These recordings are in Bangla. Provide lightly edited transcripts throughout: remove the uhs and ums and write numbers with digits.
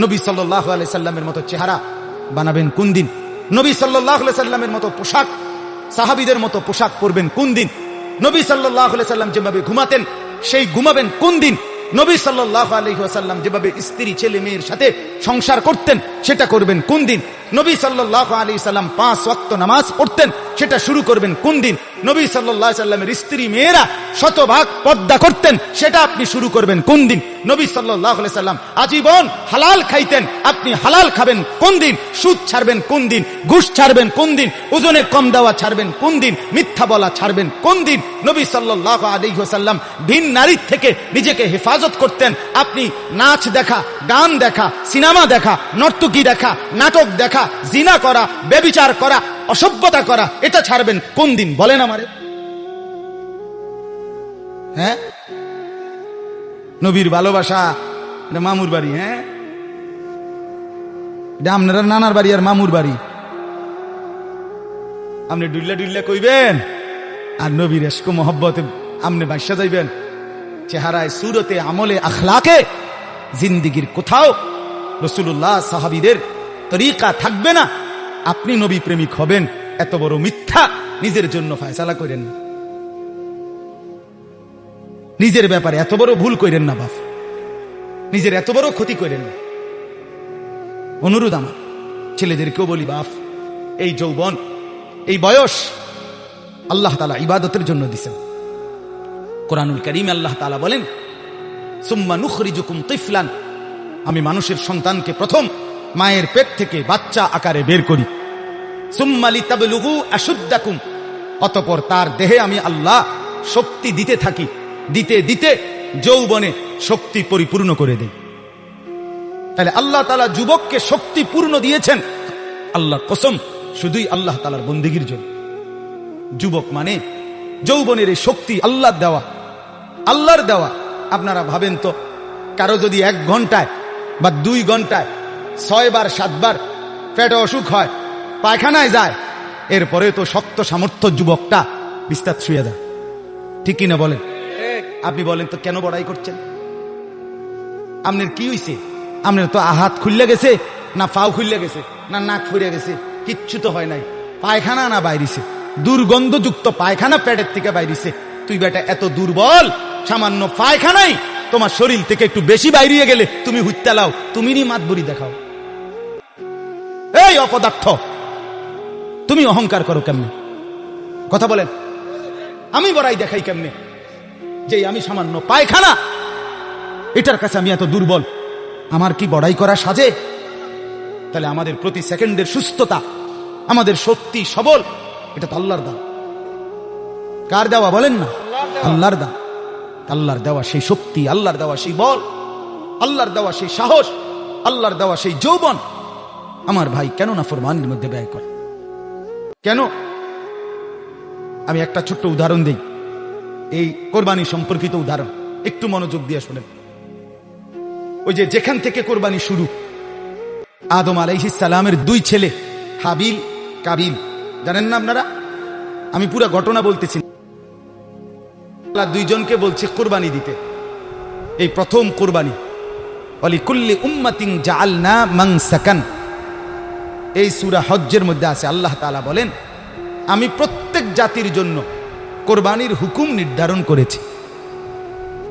নবী সাল্লাল্লাহু আলাইহি সাল্লামের মতো চেহারা বানাবেন কোন দিন? নবী সাল্লাল্লাহু আলাইহি সাল্লামের মতো পোশাক, সাহাবীদের মতো পোশাক পরবেন কোন দিন? নবী সাল্লাল্লাহু আলাইহি সাল্লাম যেভাবে ঘুমাতেন সেই ঘুমাবেন কোন দিন? নবী সাল্লাল্লাহু আলাইহি ওয়াসাল্লাম যেভাবে স্ত্রী ছেলে মেয়ের সাথে সংসার করতেন সেটা করবেন কোন দিন? নবী সাল্লাল্লাহু আলাইহি সাল্লাম 5 ওয়াক্ত নামাজ পড়তেন সেটা শুরু করবেন কোন দিন? নবী সাল্লাল্লাহু আলাইহি সাল্লামের স্ত্রী মেয়েরা শতভাগ পর্দা করতেন সেটা আপনি শুরু করবেন কোন দিন? নবী সাল্লাল্লাহু আলাইহি সাল্লাম আজীবন হালাল খাইতেন, আপনি হালাল খাবেন কোন দিন? সুদ ছাড়বেন কোন দিন? ঘুষ ছাড়বেন কোন দিন? ওজনে কম দেওয়া ছাড়বেন কোন দিন? মিথ্যা বলা ছাড়বেন কোন দিন? নবী সাল্লাল্লাহু আলাইহি ওয়াসাল্লাম ভিন নারীর থেকে নিজেকে হেফাজত করতেন, আপনি নাচ দেখা, গান দেখা, সিনেমা দেখা, নর্তকী দেখা, নাটক দেখা, জিনা করা, ব্যভিচার করা, অসভ্যতা করা এটা ছাড়বেন কোন দিন? বলেন আমারে। হ্যাঁ, নবীর ভালোবাসা এটা মামুর বাড়ি। হ্যাঁ, এটা আপনারা নানার বাড়ি আর মামুর বাড়ি। আপনি ডুল্লা ডুল্লা কইবেন আর নবীর এশক মোহব্বতে আপনি বাসা যাইবেন। চেহারায়, সুরতে, আমলে, আখলাকে জিন্দিগির কোথাও রাসূলুল্লাহ সাহাবীদের তরিকা থাকবে না। আপনি নবী প্রেমিক হবেন, এত বড় মিথ্যা নিজের জন্য ফয়সালা করেন না। নিজের ব্যাপারে এত বড় ভুল করেন না বাপ, নিজের এত বড় ক্ষতি করেন না। অনুরোধ আমার ছেলেদেরকেও বলি, বাপ এই যৌবন, এই বয়স আল্লাহ তাআলা ইবাদতের জন্য দিয়েছেন। কোরআনুল কারীমে আল্লাহ তাআলা বলেন, সুম্মা নুখরিজুকুম তিফলান, আমি মানুষের সন্তানকে প্রথম মায়ের পেট থেকে বাচ্চা আকারে বের করি। সুম্মা লিতাবলুগু আশুদ্দাকুম, অতঃপর তার দেহে আমি আল্লাহ শক্তি দিতে থাকি, দিতে দিতে যৌবনে শক্তি পরিপূর্ণ করে দেই। তাহলে আল্লাহ তাআলা যুবককে শক্তি পূর্ণ দিয়েছেন, আল্লাহ কসম, শুধুই আল্লাহ তাআলার বন্দেগীর জন্য। যুবক মানে যৌবনের এই শক্তি আল্লাহর দেওয়া, আল্লাহর দেওয়া। আপনারা ভাবেন তো, কারো যদি 1 ঘন্টায় বা 2 ঘন্টায় 6 বার 7 বার পেটে অসুখ হয়, পায়খানায় যায়, এরপরে তো শক্ত সামর্থ্য যুবকটা বিস্তার শুয়ে যায়। ঠিক কিনা বলেন? আপনি বলেন তো কেন বড়াই করছেন? আপনার কি হইছে? আপনার তো হাত খুললে গেছে, না পাও খুললে গেছে, না নাক ফুরিয়ে গেছে, কিচ্ছু তো হয় নাই। পায়খানা না বাইরিছে, দুর্গন্ধযুক্ত পায়খানা পেটের থেকে বাইরিছে। তুই বেটা এত দুর্বল, সামান্য পায়খানাই তোমার শরীর থেকে একটু বেশি বাইরিয়ে গেলে তুমি হুইত্যা লাও, তুমি নি মাতবুরি দেখাও। এই অপদার্থ, তুমি অহংকার করো কেমনে? কথা বলেন, আমি বড়াই দেখাই কেমনে? যে আমি সামান্য পায়খানা, এটার কাছে আমি এত দুর্বল, আমার কি বড়াই করা সাজে? তাহলে আমাদের প্রতি সেকেন্ডের সুস্থতা, আমাদের শক্তি, সবল, এটা তো আল্লাহর দান। কার দেওয়া বলেন না? আল্লাহর দান। আল্লাহর দেওয়া সেই শক্তি, আল্লাহর দেওয়া সেই বল, আল্লাহর দেওয়া সেই সাহস, আল্লাহর দেওয়া সেই যৌবন আমার ভাই কেন না ফরমানের মধ্যে ব্যয় করে? কেন? আমি একটা ছোট্ট উদাহরণ দেই, এই কোরবানি সম্পর্কিত উদাহরণ, একটু মনোযোগ দিয়ে শোনেন। ওই যে যেখান থেকে কোরবানি শুরু, আদম আলাইহিস সালামের 2 ছেলে হাবিল কাবিল, জানেন না আপনারা? আমি পুরো ঘটনা বলতেছি। আল্লাহ 2 জনকে বলছে কোরবানি দিতে, এই প্রথম কোরবানি। ওয়ালিকুল্লি উম্মাতিন জাআলনা মানসাকান, এই সূরা হজ্জের মধ্যে আছে। আল্লাহ তাআলা বলেন, আমি প্রত্যেক জাতির জন্য কোরবানির হুকুম নির্ধারণ করেছি,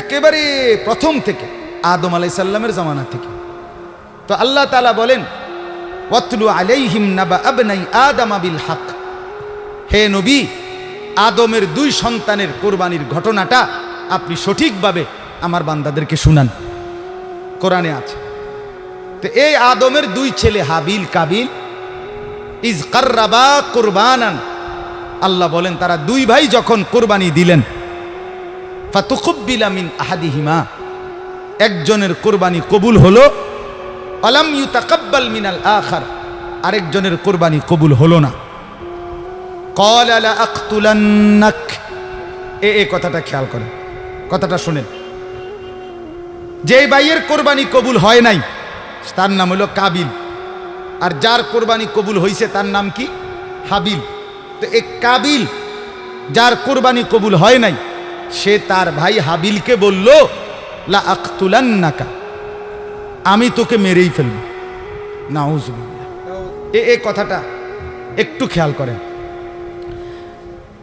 একেবারে প্রথম থেকে, আদম আলাইহিস সালামের জামানা থেকে। তো আল্লাহ তাআলা বলেন, ওয়াতলু আলাইহিম নাবা আবনাই আদম বিল হক, হে নবী, আদমের 2 সন্তানের কোরবানির ঘটনাটা আপনি সঠিকভাবে আমার বান্দাদেরকে শুনান। কোরআনে আছে। তো এই আদমের 2 ছেলে হাবিল কাবিল, ইজ কাররাবা কুরবানান, আল্লাহ বলেন তারা 2 ভাই যখন কোরবানি দিলেন, ফাতুকুব্বিলা মিন আহাদিহিমা, একজনের কোরবানি কবুল হলো, আলাম ইউতাকাব্বাল মিনাল আখার, আরেকজনের কোরবানি কবুল হলো না। ক্বালা লা আকতুলান্নাক, এই কথাটা খেয়াল করেন, কথাটা শুনেন। যে ভাইয়ের কোরবানি কবুল হয় নাই তার নাম হলো কাবিল, আর যার কোরবানি কবুল হয়েছে তার নাম কি? হাবিল। তো এই কাবিল, যার কোরবানি কবুল হয় নাই, সে তার ভাই হাবিলকে বলল লা আকতুলান্নাকা, আমি তোকে মেরেই ফেলব। নাউজুবিল্লাহ। এই কথাটা একটু খেয়াল করেন।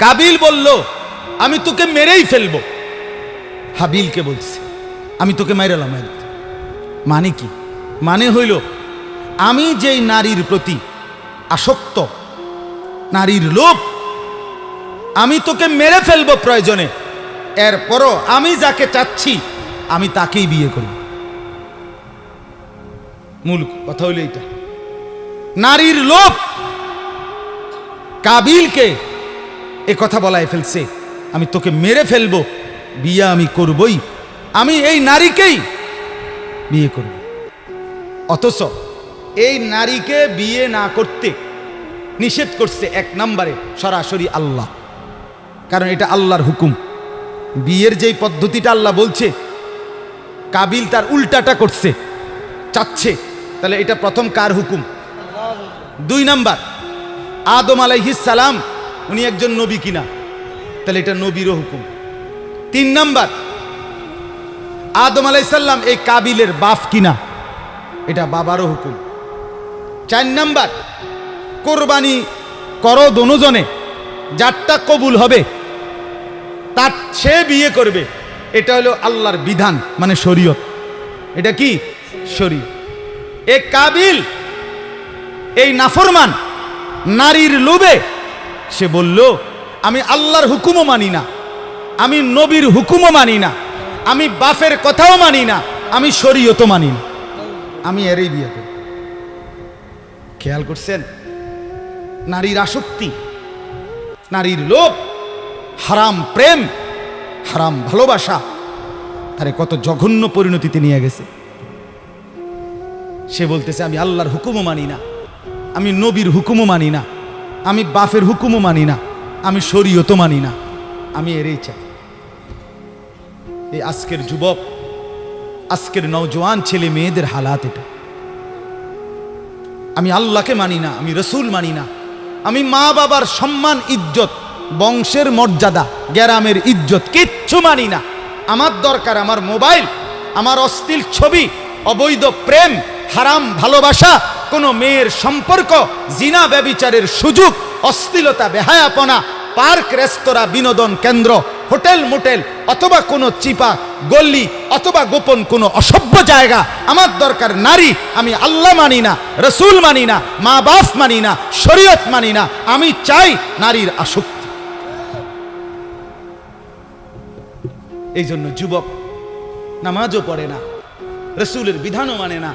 কাবিল বলল আমি তোকে মেরেই ফেলব, হাবিলকে বলছে আমি তোকে মাইরালাম। মানে কি? মানে হইল আমি যেই নারীর প্রতি আসক্ত, নারীর লোভ, আমি তোকে মেরে ফেলবো প্রয়োজনে, এরপরও আমি যাকে চাচ্ছি আমি তাকেই বিয়ে করব। মূল কথা হইল এইটা। নারীর লোভ কাবিলকে এ কথা বলায় ফেলছে, আমি তোকে মেরে ফেলবো, বিয়ে আমি করবই, আমি এই নারীকেই বিয়ে করব। অথচ এই নারীকে বিয়ে না করতে নিষেধ করছে এক নম্বরে সরাসরি আল্লাহ, কারণ এটা আল্লাহর হুকুম। বিয়ের যেই পদ্ধতিটা আল্লাহ বলছে, কাবিল তার উল্টাটা করছে, চাচ্ছে, তাহলে এটা প্রথম কার হুকুম? 2 নাম্বার, আদম আলাইহিস সালাম উনি একজন নবী কিনা, তাহলে এটা নবীরও হুকুম। 3 নাম্বার, আদম আলাইহিস সালাম এই কাবিলের বাপ কিনা, এটা বাবারও হুকুম। 4 নাম্বার, কোরবানি করো দোনোজনে, যারটা কবুল হবে তার সে বিয়ে করবে, এটা হলো আল্লাহর বিধান, মানে শরীয়ত। এটা কি? শরীয়ত। এই কাবিল এই নাফরমান নারীর লোভে সে বলল আমি আল্লাহর হুকুমও মানি না, আমি নবীর হুকুমও মানি না, আমি বাপের কথাও মানি না, আমি শরীয়তও মানি না, আমি এরই বিয়ে করি। খেয়াল করছেন? নারীর আসক্তি, নারীর লোভ, হারাম প্রেম, হারাম ভালোবাসা তারে কত জঘন্য পরিণতিতে নিয়ে গেছে। সে বলতেছে আমি আল্লাহর হুকুমও মানি না, আমি নবীর হুকুমও মানি না, আমি বাপের হুকুমও মানি না, আমি শরীয়তও মানি না, আমি এরই চাই। এই আজকের যুবক, আজকের নওজোয়ান ছেলে মেয়েদের হালাত এটা। আমি আল্লাহকে মানি না, আমি রসুল মানি না, আমি মা বাবার সম্মান ইজ্জত, বংশের মর্যাদা, গ্রামের ইজ্জত কিচ্ছু মানি না। আমার দরকার আমার মোবাইল, আমার অশ্লীল ছবি, অবৈধ প্রেম, হারাম ভালোবাসা, কোনো মেয়ের সম্পর্ক, জিনা ব্যভিচারের সুযোগ, অশ্লীলতা, বেহায়াপনা, পার্ক, রেস্তোরাঁ, বিনোদন কেন্দ্র, হোটেল মোটেল, অথবা কোনো চিপা গল্লি, অথবা গোপন কোনো অসভ্য জায়গা। আমার দরকার নারী। আমি আল্লাহ মানি না, রসুল মানি না, মা বাপ মানি না, শরীয়ত মানি না, আমি চাই নারীর আসক্তি। এই জন্য যুবক নামাজও পড়ে না, রসুলের বিধানও মানে না,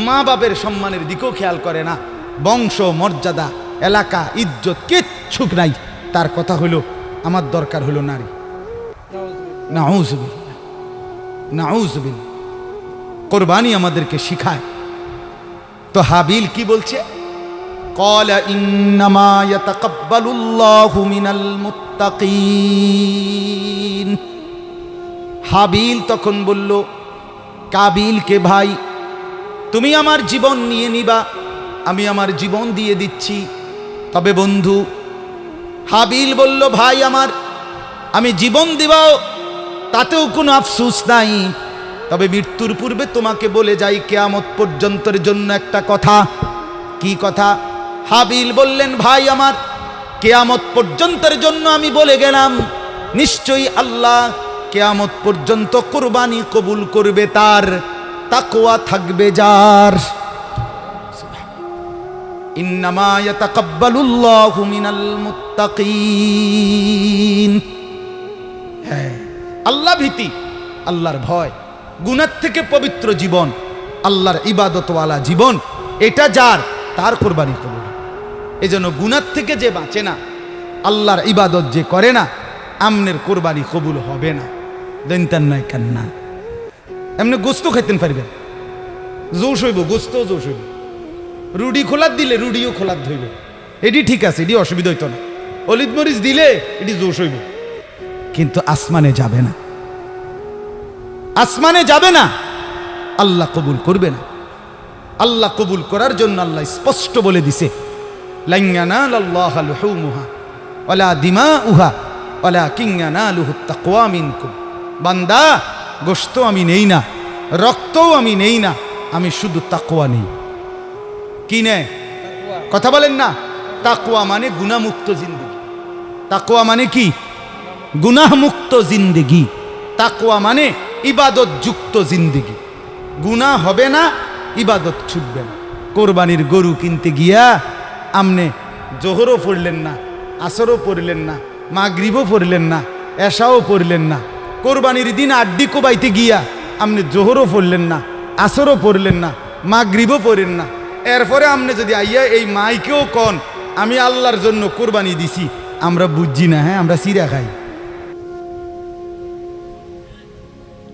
মা বাপের সম্মানের দিকেও খেয়াল করে না, বংশ মর্যাদা, এলাকা, ইজ্জত কিচ্ছু নাই। তার কথা হলো আমার দরকার হলো নারী। নাউজুবিল্লাহ, নাউজুবিল্লাহ। কোরবানি আমাদেরকে শিখায়। তো হাবিল কি বলছে? ক্বালা ইন্নামা ইয়াতাকাব্বালুল্লাহু মিনাল মুত্তাকিন। হাবিল তখন বলল কাবিলকে, ভাই তুমি আমার জীবন নিয়ে নিবা, আমি আমার জীবন দিয়ে দিচ্ছি। তবে বন্ধু, হাবিল বলল ভাই আমার, আমি জীবন দিবাও তাতেও কোনো আফসোস নাই, তবে মৃত্যুর পূর্বে তোমাকে বলে যাই কিয়ামত পর্যন্তের জন্য একটা কথা। কি কথা? হাবিল বললেন ভাই আমার, কিয়ামত পর্যন্তের জন্য আমি বলে গেলাম, নিশ্চয়ই আল্লাহ কিয়ামত পর্যন্ত কুরবানি কবুল করবে তার, তাকওয়া থাকবে যার। ইন্নামা ইয়াতাকাব্বালুল্লাহু মিনাল মুত্তাকিন। হ্যাঁ, আল্লাহ ভীতি, আল্লাহর ভয়, গুনাহ থেকে পবিত্র জীবন, আল্লাহর ইবাদতওয়ালা জীবন, এটা যার, তার কুরবানি কবুল। এজন্য গুনাহ থেকে যে বাঁচে না, আল্লাহর ইবাদত যে করে না, আমনের কুরবানি কবুল হবে না। দেনতেন নাই কান্না, এমনি গোস্ত খাইতেন পারবেন, জোশ হইব, গোস্ত জোশ হইব। রুডি খোলার দিলে রুডিও খোলার ধইব, এটি ঠিক আছে, এটি অসুবিধা হইতো না। অলিদ মরিচ দিলে এটি জোশ হইব, কিন্তু আসমানে যাবে না, আসমানে যাবে না, আল্লাহ কবুল করবে না। আল্লাহ কবুল করার জন্য আল্লাহ স্পষ্ট বলে দিছে, লান ইয়ানালাল্লাহা লুহুমুহা ওয়ালা দিমাউহা ওয়ালাকিন ইয়ানালুহুত তাকওয়া মিনকুম। বান্দা, গোশত আমি নেই না, রক্তও আমি নেই না, আমি শুধু তাকওয়া নেই। কি নেই? কথা বলেন না। তাকওয়া মানে গুনাহমুক্ত জিন্দেগি। তাকওয়া মানে কি? গুনাহমুক্ত জিন্দেগি। তাকওয়া মানে ইবাদত যুক্ত জিন্দেগি। গুনাহ হবে না, ইবাদত ছুটবে না। কোরবানির গরু কিনতে গিয়া আমনে জোহরও পড়লেন না, আসরও পড়লেন না, মাগরিবও পড়লেন না, এশাও পড়লেন না। কোরবানির দিন আড্ডি কোবাইতে গিয়া আপনি জোহরও পড়লেন না, আসরও পড়লেন না, মাগরিবও পড়েন না। এরপরে আপনি যদি আইয়া এই মাইকেও কন আমি আল্লাহর জন্য কোরবানি দিছি, আমরা বুঝছি না। হ্যাঁ, আমরা চিরা খাই।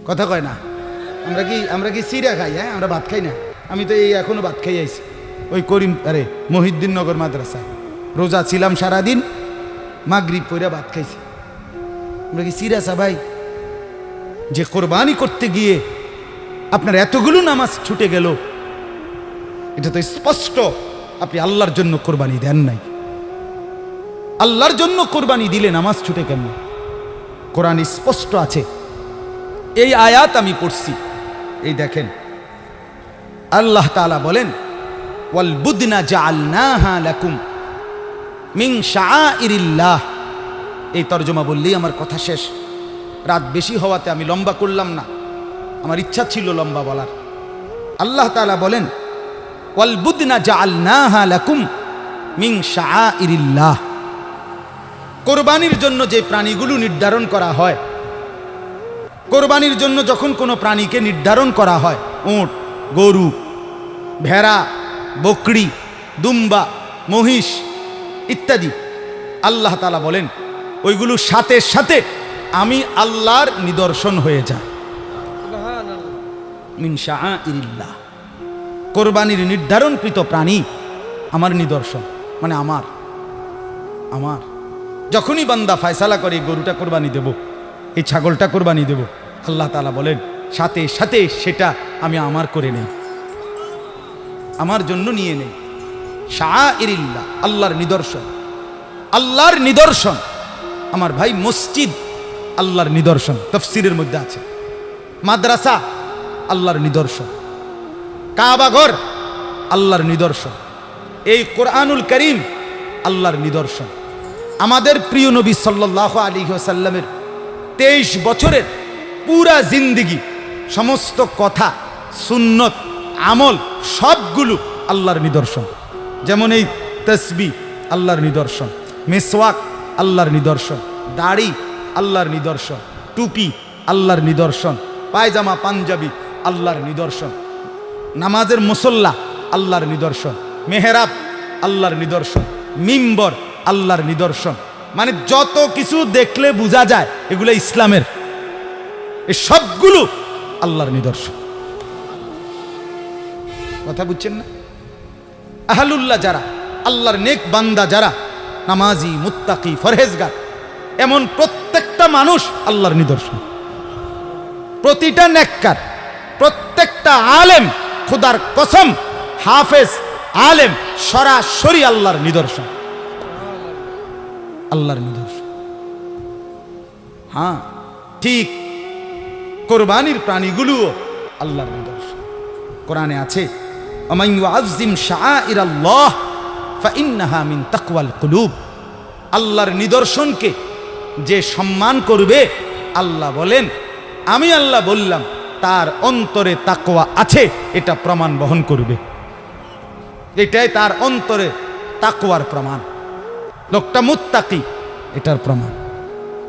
কথা কয় না? আমরা কি চিরা খাই? হ্যাঁ, আমরা ভাত খাই না। আমি তো এই এখনো ভাত খাই আইছি ওই মহিউদ্দিন নগর মাদ্রাসায়। রোজা ছিলাম সারাদিন, মাগরিব পইরা ভাত খাইছি। আমরা কি চিরাসা ভাই? যে কোরবানি করতে গিয়ে আপনার এতগুলো নামাজ ছুটে গেল, এটা তো স্পষ্ট আপনি আল্লাহর জন্য কোরবানি দেন নাই। আল্লাহর জন্য কোরবানি দিলে নামাজ ছুটে কেন? কোরআন স্পষ্ট আছে। এই আয়াত আমি পড়ছি, এই দেখেন আল্লাহ তাআলা বলেন ওয়াল বুদনা জাআলনাহা লাকুম মিন শাআইরিল্লাহ। এই তরজমা বললেই আমার কথা শেষ। রাত বেশি হওয়াতে আমি লম্বা করলাম না, আমার ইচ্ছা ছিল লম্বা বলার। আল্লাহ তাআলা বলেন ওয়াল বুদনা জাআলনাহা লাকুম মিন শাআইরিল্লাহ। কোরবানির জন্য যে প্রাণীগুলো নির্ধারণ করা হয়, কোরবানির জন্য যখন কোনো প্রাণীকে নির্ধারণ করা হয়, উট, গরু, ভেড়া, বকরি, দুম্বা, মহিষ ইত্যাদি, আল্লাহ তাআলা বলেন ওইগুলো সাথে সাথে আমি আল্লাহর নিদর্শন হয়ে যায়। মিন শাআইরিল্লাহ। কোরবানির নির্ধারণকৃত প্রাণী আমার নিদর্শন, মানে আমার। যখনই বান্দা ফয়সালা করে গরুটা কোরবানি দেব, এই ছাগলটা কোরবানি দেব, আল্লাহ তাআলা বলেন সাথে সাথে সেটা আমি আমার করে নেই, আমার জন্য নিয়ে নেই। শাআইরিল্লাহ, আল্লাহর নিদর্শন। আল্লাহর নিদর্শন আমার ভাই, মসজিদ আল্লাহর নিদর্শন, তাফসীরের মধ্যে আছে। মাদ্রাসা আল্লাহর নিদর্শন, কাবা ঘর আল্লাহর নিদর্শন, এই কোরআনুল করিম আল্লাহর নিদর্শন। আমাদের প্রিয় নবী সাল্লাল্লাহু আলাইহি ওয়াসাল্লামের 23 বছরের পুরা জিন্দেগি, সমস্ত কথা, সুন্নত, আমল সবগুলো আল্লাহর নিদর্শন। যেমন এই তাসবিহ আল্লাহর নিদর্শন, মিসওয়াক আল্লাহর নিদর্শন, দাড়ি আল্লাহর নিদর্শন, টুপি আল্লাহর নিদর্শন, পায়জামা পাঞ্জাবি আল্লাহর নিদর্শন, নামাজের মুসল্লা আল্লাহর নিদর্শন, মেহরাব আল্লাহর নিদর্শন, মিম্বর আল্লাহর নিদর্শন। মানে যত কিছু দেখলে বোঝা যায় এগুলো ইসলামের, এই সবগুলো আল্লাহর নিদর্শন। কথা বুঝছেন না? আহলুল্লাহ যারা, আল্লাহর নেক বান্দা যারা, নামাজি, মুত্তাকি, ফরহেজগার, এমন প্রত্যেকটা মানুষ আল্লাহর নিদর্শন। প্রতিটা নেককার, প্রত্যেকটা আলেম, খোদার কসম, হাফেজ, আলেম সরাসরি আল্লাহর নিদর্শন, আল্লাহর নিদর্শন। হ্যাঁ, ঠিক কোরবানির প্রাণীগুলোও আল্লাহর নিদর্শন। কোরআনে আছে ওমান ইউআযযিম শাআইরাল্লাহ ফাইন্নাহা মিন তাকওয়াল কুলুব। আল্লাহর নিদর্শনকে যে সম্মান করবে, আল্লাহ বলেন, আমি আল্লাহ বললাম তার অন্তরে তাকওয়া আছে, এটা প্রমাণ বহন করবে। এটাই তার অন্তরে তাকওয়ার প্রমাণ, লোকটা মুত্তাকি, এটার প্রমাণ।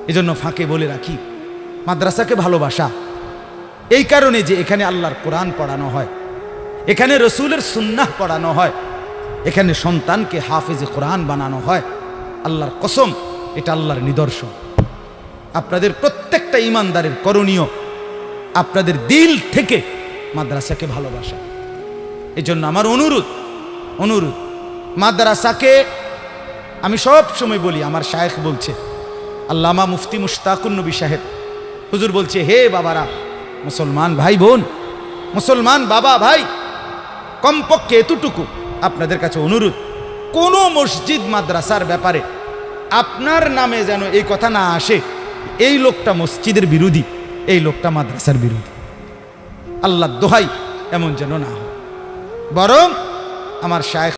এজন্য ফাঁকে বলে রাখি, মাদ্রাসাকে ভালোবাসা এই কারণে যে এখানে আল্লাহর কোরআন পড়ানো হয়, এখানে রসুলের সুন্নাহ পড়ানো হয়, এখানে সন্তানকে হাফেজে কোরআন বানানো হয়। আল্লাহর কসম, এটা আল্লাহর নিদর্শন। আপনাদের প্রত্যেকটা ইমানদারের করণীয় আপনাদের দিল থেকে মাদ্রাসাকে ভালোবাসা। এজন্য আমার অনুরোধ, মাদ্রাসাকে আমি সব সময় বলি, আমার শায়েখ বলছে, আল্লামা মুফতি মুশতাকুন নবী সাহেব হুজুর বলছে, হে বাবারা, মুসলমান ভাই বোন, মুসলমান বাবা ভাই, কমপক্ষে এতটুকু আপনাদের কাছে অনুরোধ, কোনো মসজিদ মাদ্রাসার ব্যাপারে আপনার নামে যেন এই কথা না আসে এই লোকটা মসজিদের বিরোধী, এই লোকটা মাদ্রাসার বিরোধী। আল্লাহর দোহাই এমন যেন না হয়, বরং আমার শায়েখ